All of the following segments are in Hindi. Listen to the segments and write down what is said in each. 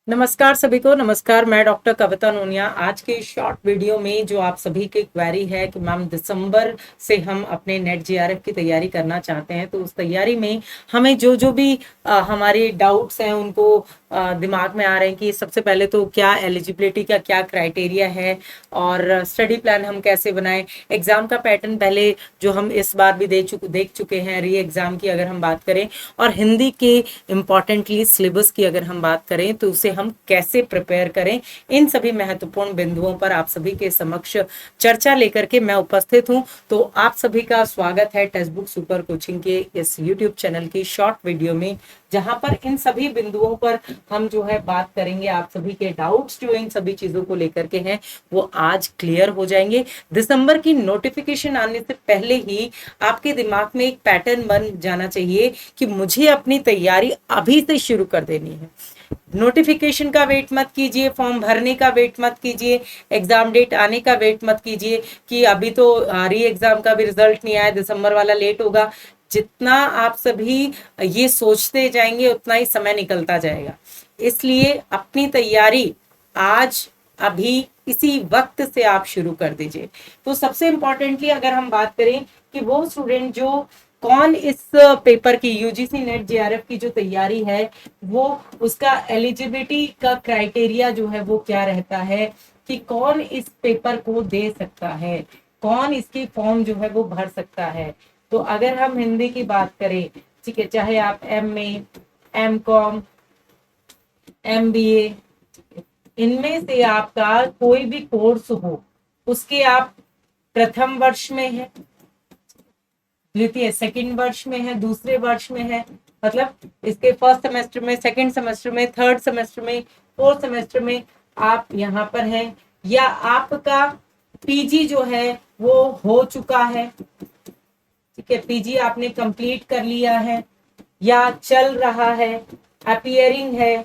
नमस्कार सभी को। नमस्कार, मैं डॉक्टर कविता नोनिया। आज के शॉर्ट वीडियो में जो आप सभी की क्वेरी है कि मैम दिसंबर से हम अपने नेट जीआरएफ की तैयारी करना चाहते हैं, तो उस तैयारी में हमें जो जो भी हमारे डाउट्स हैं उनको दिमाग में आ रहे हैं कि सबसे पहले तो क्या एलिजिबिलिटी का क्या क्राइटेरिया है और स्टडी प्लान हम कैसे बनाएं। एग्जाम का पैटर्न पहले जो हम इस बार भी देख चुके हैं री एग्जाम की अगर हम बात करें, और हिंदी के इम्पॉर्टेंटली सिलेबस की अगर हम बात करें तो उसे हम कैसे प्रिपेयर करें, इन सभी महत्वपूर्ण बिंदुओं पर आप सभी के समक्ष चर्चा लेकर के मैं उपस्थित हूं। तो आप सभी का स्वागत है टेक्स्ट बुक सुपर कोचिंग के इस यूट्यूब चैनल की शॉर्ट वीडियो में, जहां पर इन सभी बिंदुओं पर हम जो है बात करेंगे। आप सभी के डाउट्स जो इन सभी चीजों को लेकर के हैं वो आज क्लियर हो जाएंगे। दिसंबर की नोटिफिकेशन आने से पहले ही आपके दिमाग में एक पैटर्न बन जाना चाहिए कि मुझे अपनी तैयारी अभी से शुरू कर देनी है। नोटिफिकेशन का वेट मत कीजिए, फॉर्म भरने का वेट मत कीजिए, एग्जाम डेट आने का वेट मत कीजिए कि अभी तो री एग्जाम का भी रिजल्ट नहीं आया, दिसंबर वाला लेट होगा। जितना आप सभी ये सोचते जाएंगे उतना ही समय निकलता जाएगा। इसलिए अपनी तैयारी आज अभी इसी वक्त से आप शुरू कर दीजिए। तो सबसे इंपॉर्टेंटली अगर हम बात करें कि वो स्टूडेंट जो कौन इस पेपर की यूजीसी नेट जेआरएफ की जो तैयारी है वो उसका एलिजिबिलिटी का क्राइटेरिया जो है वो क्या रहता है कि कौन इस पेपर को दे सकता है, कौन इसकी फॉर्म जो है वो भर सकता है। तो अगर हम हिंदी की बात करें, ठीक है, चाहे आप एमए, एमकॉम, एमबीए, इनमें से आपका कोई भी कोर्स हो, उसके आप प्रथम वर्ष में है, द्वितीय सेकंड वर्ष में है, दूसरे वर्ष में है, मतलब इसके फर्स्ट सेमेस्टर में, सेकंड सेमेस्टर में, थर्ड सेमेस्टर में, फोर्थ सेमेस्टर में आप यहाँ पर हैं, या आपका पीजी जो है वो हो चुका है, ठीक है, पीजी आपने कंप्लीट कर लिया है या चल रहा है, अपियरिंग है,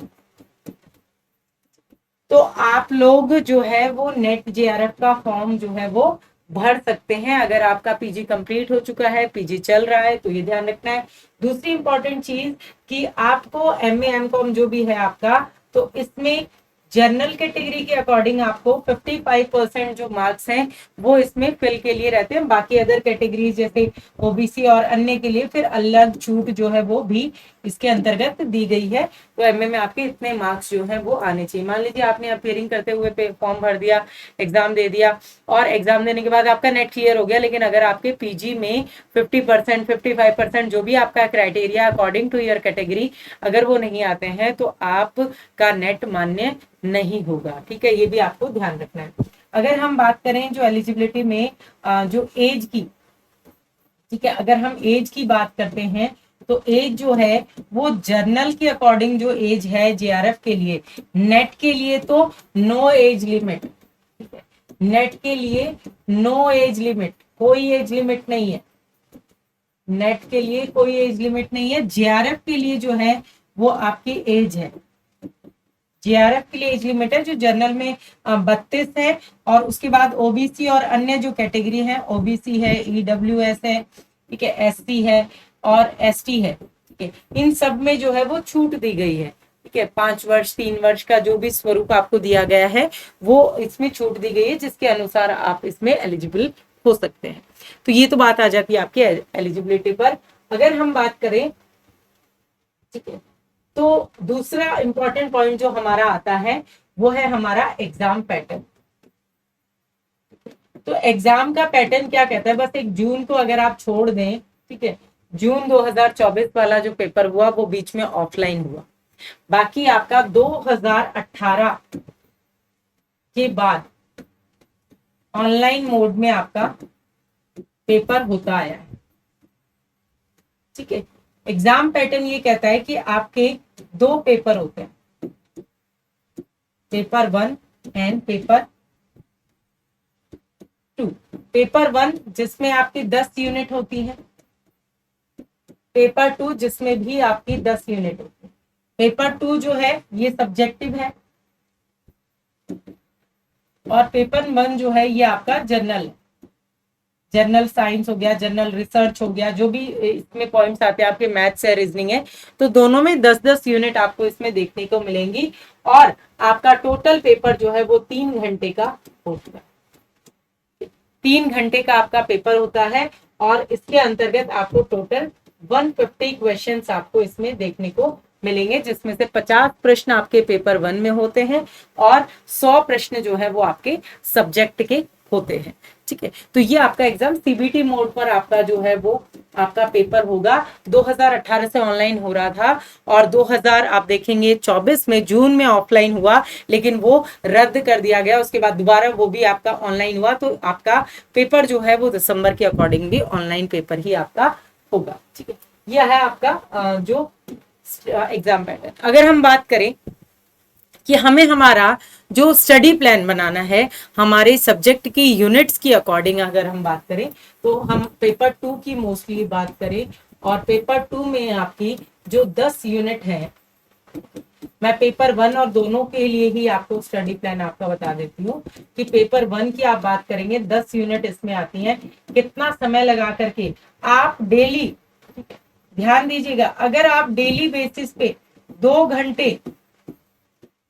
तो आप लोग जो है वो नेट जेआरएफ का फॉर्म जो है वो भर सकते हैं। अगर आपका पीजी कंप्लीट हो चुका है, पीजी चल रहा है, तो ये ध्यान रखना है। दूसरी इंपॉर्टेंट चीज कि आपको एमए एमकॉम जो भी है आपका, तो इसमें जनरल कैटेगरी के अकॉर्डिंग आपको 55% जो मार्क्स हैं वो इसमें फिल के लिए रहते हैं। बाकी अदर कैटेगरीज जैसे ओबीसी और अन्य के लिए फिर अलग छूट जो है वो भी इसके अंतर्गत दी गई है। तो एमए में आपके इतने मार्क्स जो है वो आने चाहिए। मान लीजिए आपने अपियरिंग करते हुए फॉर्म भर दिया, एग्जाम दे दिया, और एग्जाम देने के बाद आपका नेट क्लियर हो गया, लेकिन अगर आपके पीजी में 50%, 55% जो भी आपका criteria according to your category अगर वो नहीं आते हैं तो आपका नेट मान्य नहीं होगा। ठीक है, ये भी आपको ध्यान रखना है। अगर हम बात करें जो एलिजिबिलिटी में जो एज की, ठीक है, अगर हम एज की बात करते हैं तो एज जो है वो जर्नल के अकॉर्डिंग जो एज है जेआरएफ के लिए, नेट के लिए तो नो एज लिमिट, ठीक है, नेट के लिए नो एज लिमिट, कोई एज लिमिट नहीं है, नेट के लिए कोई एज लिमिट नहीं है। जेआरएफ के लिए जो है वो आपकी एज है, जेआरएफ के लिए एज लिमिट है जो जनरल में 32 है, और उसके बाद ओबीसी और अन्य जो कैटेगरी है, ओबीसी है, ईडब्ल्यूएस है, ठीक है, एससी है और एसटी है, ठीक है, इन सब में जो है वो छूट दी गई है। ठीक है, 5 वर्ष 3 वर्ष का जो भी स्वरूप आपको दिया गया है वो इसमें छूट दी गई है, जिसके अनुसार आप इसमें एलिजिबल हो सकते हैं। तो ये तो बात आ जाती है आपकी एलिजिबिलिटी पर। अगर हम बात करें, ठीक है, तो दूसरा इंपॉर्टेंट पॉइंट जो हमारा आता है वो है हमारा एग्जाम पैटर्न। तो एग्जाम का पैटर्न क्या कहता है, बस एक जून को अगर आप छोड़ दें, ठीक है, जून 2024 वाला जो पेपर हुआ वो बीच में ऑफलाइन हुआ, बाकी आपका 2018 के बाद ऑनलाइन मोड में आपका पेपर होता आया है। ठीक है, एग्जाम पैटर्न ये कहता है कि आपके 2 पेपर होते हैं, पेपर 1 एंड पेपर 2। पेपर 1 जिसमें आपकी 10 यूनिट होती है, पेपर 2 जिसमें भी आपकी 10 यूनिट होती है। पेपर 2 जो है ये सब्जेक्टिव है, और पेपर 1 जो है ये आपका जनरल है। जनरल साइंस हो गया, जनरल रिसर्च हो गया, जो भी इसमें पॉइंट्स आते हैं आपके मैथ्स है, रीजनिंग है, तो दोनों में 10-10 यूनिट आपको इसमें देखने को मिलेंगी। और आपका टोटल पेपर जो है वो 3 घंटे का होता है। 3 घंटे का आपका पेपर होता है और इसके अंतर्गत आपको टोटल 150 क्वेश्चंस आपको इसमें देखने को मिलेंगे, जिसमें से 50 प्रश्न आपके पेपर 1 में होते हैं और 100 प्रश्न जो है वो आपके सब्जेक्ट के होते हैं। ठीक है, तो ये आपका एग्जाम सीबीटी मोड पर आपका जो है वो आपका पेपर होगा। 2018 से ऑनलाइन हो रहा था और 2000 आप देखेंगे 24 में जून में ऑफलाइन हुआ, लेकिन वो रद्द कर दिया गया। उसके बाद दोबारा वो भी आपका ऑनलाइन हुआ, तो आपका पेपर जो है वो दिसंबर के अकॉर्डिंग भी ऑनलाइन पेपर ही आपका होगा। ठीक है, यह है आपका जो एग्जाम पैटर्न। अगर हम बात करें कि हमें हमारा जो स्टडी प्लान बनाना है हमारे सब्जेक्ट की यूनिट्स की अकॉर्डिंग, अगर हम बात करें तो हम पेपर 2 की मोस्टली बात करें, और पेपर 2 में आपकी जो 10 यूनिट है, मैं पेपर 1 और दोनों के लिए ही आपको स्टडी प्लान आपका बता देती हूँ कि पेपर 1 की आप बात करेंगे 10 यूनिट इसमें आती हैं। कितना समय लगा करके आप डेली, ध्यान दीजिएगा, अगर आप डेली बेसिस पे 2 घंटे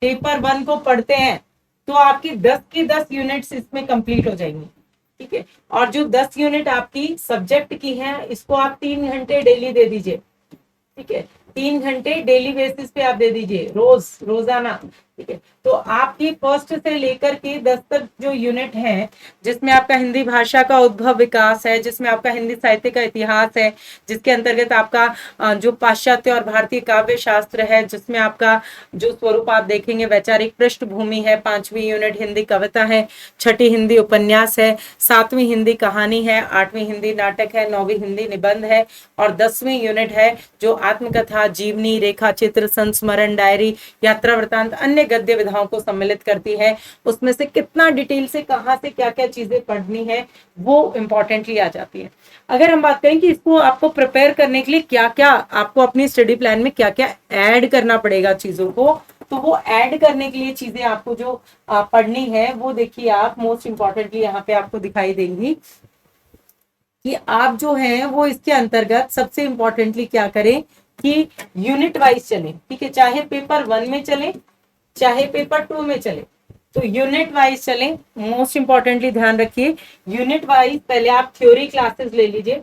पेपर 1 को पढ़ते हैं तो आपकी 10 की 10 यूनिट्स इसमें कंप्लीट हो जाएंगी। ठीक है, और जो 10 यूनिट आपकी सब्जेक्ट की हैं इसको आप 3 घंटे डेली दे दीजिए। ठीक है, 3 घंटे डेली बेसिस पे आप दे दीजिए, रोजाना। ठीक है, तो आपकी फर्स्ट से लेकर के 10 तक जो यूनिट है, जिसमें आपका हिंदी भाषा का उद्भव विकास है, जिसमें आपका हिंदी साहित्य का इतिहास है, जिसके अंतर्गत आपका जो पाश्चात्य और भारतीय काव्य शास्त्र है, जिसमें आपका जो स्वरूप आप देखेंगे वैचारिक पृष्ठभूमि है, 5वीं यूनिट हिंदी कविता है, 6ठी हिंदी उपन्यास है, 7वीं हिंदी कहानी है, 8वीं हिंदी नाटक है, 9वीं हिंदी निबंध है, और 10वीं यूनिट है जो आत्मकथा, जीवनी, रेखा चित्र, संस्मरण, डायरी, यात्रा वृतांत, अन्य गद्य विधाओं को सम्मिलित करती है। उसमें से कितना डिटेल से कहां से क्या क्या चीजें पढ़नी है वो इंपॉर्टेंटली आ जाती है। अगर हम बात करें कि इसको आपको प्रिपेयर करने के लिए क्या क्या आपको अपनी स्टडी प्लान में क्या क्या ऐड करना पड़ेगा चीजों को, तो वो ऐड करने के लिए चीजें आपको जो पढ़नी है वो देखिए आप मोस्ट इंपॉर्टेंटली यहाँ पे आपको दिखाई देंगी कि आप जो है वो इसके अंतर्गत सबसे इंपॉर्टेंटली क्या करें कि यूनिट वाइज चले। ठीक है, चाहे पेपर 1 में चले चाहे पेपर 2 में चले, तो यूनिट वाइज चले। मोस्ट इंपॉर्टेंटली ध्यान रखिए, यूनिट वाइज पहले आप थ्योरी क्लासेस ले लीजिए।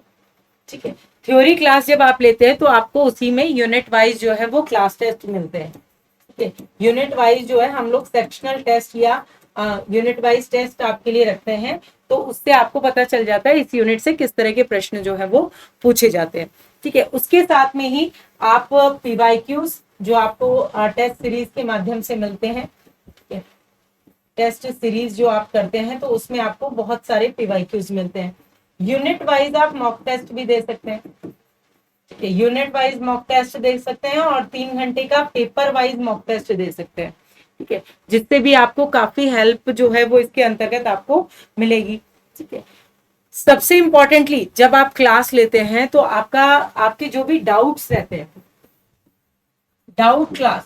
ठीक है, थ्योरी क्लास जब आप लेते हैं तो आपको उसी में यूनिट वाइज जो है वो क्लास टेस्ट मिलते हैं। ठीक है, यूनिट वाइज जो है हम लोग सेक्शनल टेस्ट या यूनिट वाइज टेस्ट आपके लिए रखते हैं, तो उससे आपको पता चल जाता है इस यूनिट से किस तरह के प्रश्न जो है वो पूछे जाते हैं। ठीक है, उसके साथ में ही आप पीवाईक्यूज जो आपको टेस्ट सीरीज के माध्यम से मिलते हैं, टेस्ट सीरीज जो आप करते हैं तो उसमें आपको बहुत सारे पीवाईक्यूज मिलते हैं। यूनिट वाइज आप मॉक टेस्ट भी दे सकते हैं। ठीक है, यूनिट वाइज मॉक टेस्ट दे सकते हैं और 3 घंटे का पेपर वाइज मॉक टेस्ट दे सकते हैं। ठीक है, जिससे भी आपको काफी हेल्प जो है वो इसके अंतर्गत आपको मिलेगी। ठीक है, सबसे इंपॉर्टेंटली जब आप क्लास लेते हैं तो आपके जो भी डाउट्स रहते हैं, डाउट क्लास,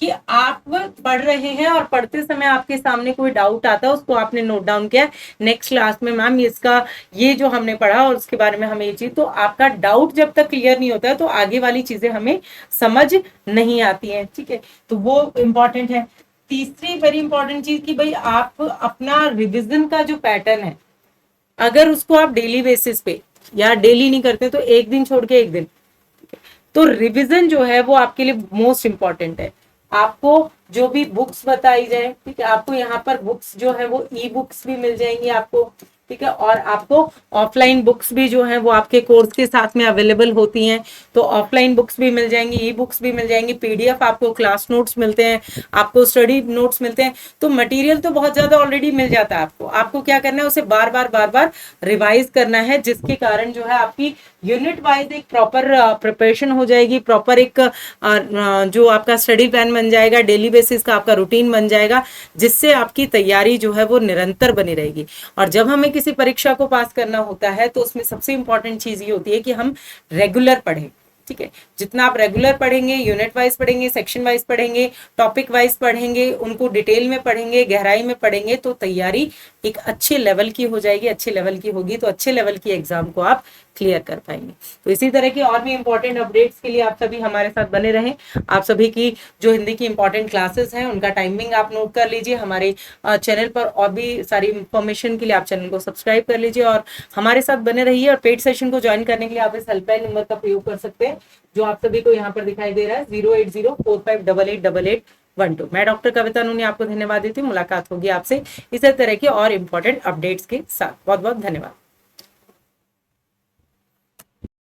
कि आप पढ़ रहे हैं और पढ़ते समय आपके सामने कोई डाउट आता है, उसको आपने नोट डाउन किया नेक्स्ट क्लास में, मैम इसका ये जो हमने पढ़ा और उसके बारे में हमें ये चीज, तो आपका डाउट जब तक क्लियर नहीं होता है तो आगे वाली चीजें हमें समझ नहीं आती हैं। ठीक है, तो वो इंपॉर्टेंट है। तीसरी वेरी इंपॉर्टेंट चीज कि भाई आप अपना रिविजन का जो पैटर्न है, अगर उसको आप डेली बेसिस पे या डेली नहीं करते तो एक दिन छोड़ के एक दिन, तो रिवीजन जो है वो आपके लिए मोस्ट इंपॉर्टेंट है। आपको जो भी बुक्स बताई जाए, ठीक है, आपको यहाँ पर बुक्स जो है वो ई बुक्स भी मिल जाएंगी आपको। ठीक है, और आपको ऑफलाइन बुक्स भी जो है वो आपके कोर्स के साथ में अवेलेबल होती हैं, तो ऑफलाइन बुक्स भी मिल जाएंगी, ई बुक्स भी मिल जाएंगी, पीडीएफ आपको क्लास नोट्स मिलते हैं, आपको स्टडी नोट्स मिलते हैं। तो मटेरियल तो बहुत ज्यादा ऑलरेडी मिल जाता है आपको क्या करना है, उसे बार बार रिवाइज करना है, जिसके कारण जो है आपकी यूनिट वाइज एक प्रॉपर प्रिपरेशन हो जाएगी, प्रॉपर एक जो आपका स्टडी प्लान बन जाएगा, डेली बेसिस का आपका रूटीन बन जाएगा, जिससे आपकी तैयारी जो है वो निरंतर बनी रहेगी। और जब हमें किसी परीक्षा को पास करना होता है तो उसमें सबसे इंपॉर्टेंट चीज ये होती है कि हम रेगुलर पढ़ें। ठीक है। जितना आप रेगुलर पढ़ेंगे, यूनिट वाइज पढ़ेंगे, सेक्शन वाइज पढ़ेंगे, टॉपिक वाइज पढ़ेंगे, उनको डिटेल में पढ़ेंगे, गहराई में पढ़ेंगे, तो तैयारी एक अच्छे लेवल की हो जाएगी। अच्छे लेवल की होगी तो अच्छे लेवल की एग्जाम को आप क्लियर कर पाएंगे। तो इसी तरह की और भी इंपॉर्टेंट अपडेट्स के लिए आप सभी हमारे साथ बने रहें। आप सभी की जो हिंदी की इंपॉर्टेंट क्लासेस हैं उनका टाइमिंग आप नोट कर लीजिए हमारे चैनल पर, और भी सारी इंफॉर्मेशन के लिए आप चैनल को सब्सक्राइब कर लीजिए और हमारे साथ बने रहिए। और पेड सेशन को ज्वाइन करने के लिए आप इस हेल्पलाइन नंबर का प्रयोग कर सकते हैं जो आप सभी को यहाँ पर दिखाई दे रहा है, 08045888812। मैं डॉक्टर कविता नूनी आपको धन्यवाद देती हूँ। मुलाकात होगी आपसे इसी तरह के और इम्पोर्टेंट अपडेट्स के साथ। बहुत बहुत धन्यवाद।